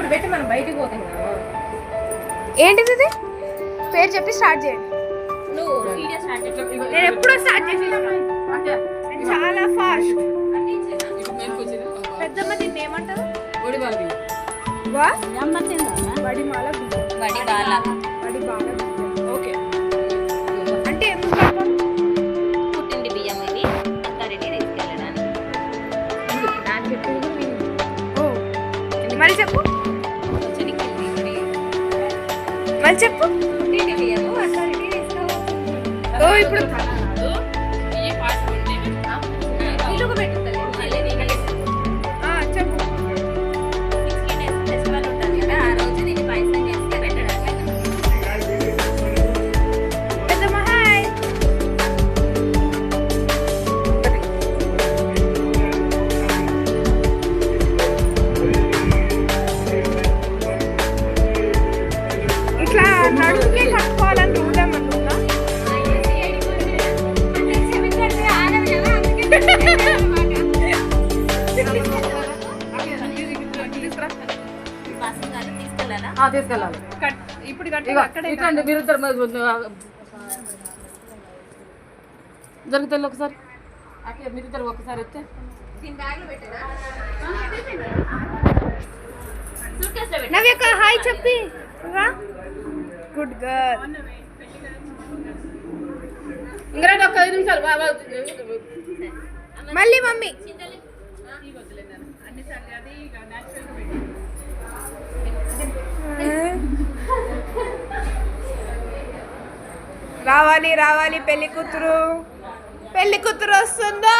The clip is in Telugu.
ఇప్పుడు పెట్టి మనం బయటికి పోతాం కదా. ఏంటిది ఇది? పేరు చెప్పి స్టార్ట్ చేయండి. నువ్వు వీడియో స్టార్ట్ చేసి నేను ఎప్పుడో స్టార్ట్ చేసేసాను. చాలా ఫాస్ట్. పెద్దమ్మ దీన్ని ఏమంటారు? వా? వడి మాల బియ్యం. వడి బాల వడి బాల బియ్యం. ఓకే. అంటే ఎందుకు అంటారు? పుట్టింటి బియ్యం ఇవి అత్తారికి తీసుకెళ్ళడానికి. నాకు చెప్పింది మీరు. ఓ. మళ్ళీ చెప్పు. మళ్ళీ చెప్పు. పుట్టింటి బియ్యము అత్తారికి తీసుకోవాలి. ఓ ఇప్పుడు ఇల్లుకు పెట్టుతుంది. చెప్పు. 16 days ఫెస్టివల్ ఉంటుంది కదా, ఆ రోజు నేను పాయసం చేసి పెట్టడానికి. పెద్దమ్మ హాయ్. ఇట్లా నడుముకే కట్టుకోవాలని రూల్ ఏమన్నా? తీసుకెళ్ళాలి. ఇప్పుడు ఇట్లా మీరు జరుగుతుంది ఒకసారి మీరు ఒకసారి వస్తే నవ్యక హాయ్ చెప్పి గుడ్ గర్ల్. ఇంకా ఒక 5 నిమిషాలు మళ్ళీ మమ్మీ రావాలి రావాలి పెళ్లి కూతురు వస్తుందా?